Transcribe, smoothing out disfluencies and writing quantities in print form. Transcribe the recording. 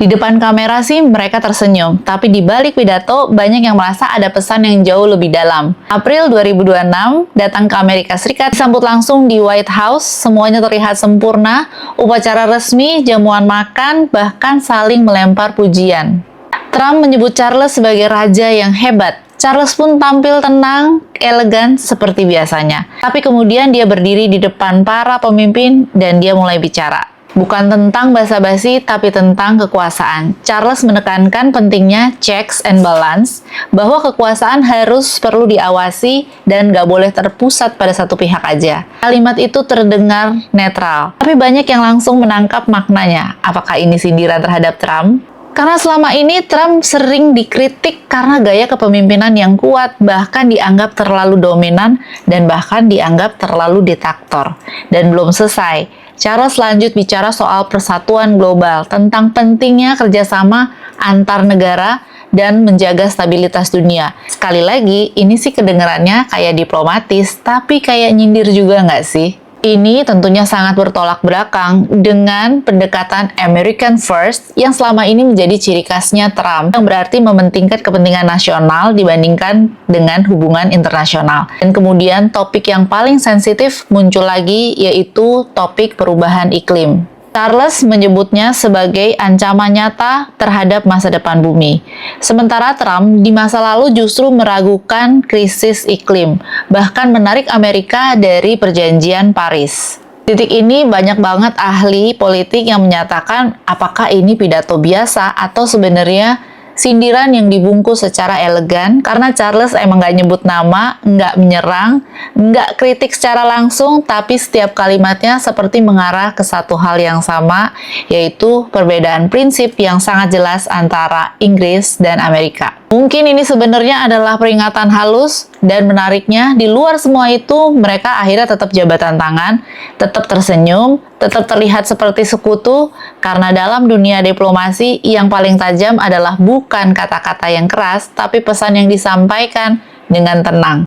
Di depan kamera sih mereka tersenyum, tapi di balik pidato banyak yang merasa ada pesan yang jauh lebih dalam. April 2026, datang ke Amerika Serikat, disambut langsung di White House, semuanya terlihat sempurna, upacara resmi, jamuan makan, bahkan saling melempar pujian. Trump menyebut Charles sebagai raja yang hebat. Charles pun tampil tenang, elegan seperti biasanya. Tapi kemudian dia berdiri di depan para pemimpin dan dia mulai bicara. Bukan tentang basa-basi, tapi tentang kekuasaan. Charles menekankan pentingnya checks and balance, bahwa kekuasaan harus perlu diawasi dan gak boleh terpusat pada satu pihak aja. Kalimat itu terdengar netral, tapi banyak yang langsung menangkap maknanya. Apakah ini sindiran terhadap Trump? Karena selama ini Trump sering dikritik karena gaya kepemimpinan yang kuat, bahkan dianggap terlalu dominan, dan bahkan dianggap terlalu diktator. Dan belum selesai. Charles lanjut bicara soal persatuan global, tentang pentingnya kerjasama antar negara dan menjaga stabilitas dunia. Sekali lagi, ini sih kedengarannya kayak diplomatis, tapi kayak nyindir juga nggak sih? Ini tentunya sangat bertolak belakang dengan pendekatan American First yang selama ini menjadi ciri khasnya Trump, yang berarti mementingkan kepentingan nasional dibandingkan dengan hubungan internasional. Dan kemudian topik yang paling sensitif muncul lagi, yaitu topik perubahan iklim. Charles menyebutnya sebagai ancaman nyata terhadap masa depan bumi. Sementara Trump di masa lalu justru meragukan krisis iklim, bahkan menarik Amerika dari perjanjian Paris. Titik ini banyak banget ahli politik yang menyatakan apakah ini pidato biasa atau sebenarnya sindiran yang dibungkus secara elegan, karena Charles emang nggak nyebut nama, nggak menyerang, nggak kritik secara langsung, tapi setiap kalimatnya seperti mengarah ke satu hal yang sama, yaitu perbedaan prinsip yang sangat jelas antara Inggris dan Amerika. Mungkin ini sebenarnya adalah peringatan halus, dan menariknya, di luar semua itu, mereka akhirnya tetap jabatan tangan, tetap tersenyum, tetap terlihat seperti sekutu, karena dalam dunia diplomasi, yang paling tajam adalah bukan kata-kata yang keras, tapi pesan yang disampaikan dengan tenang.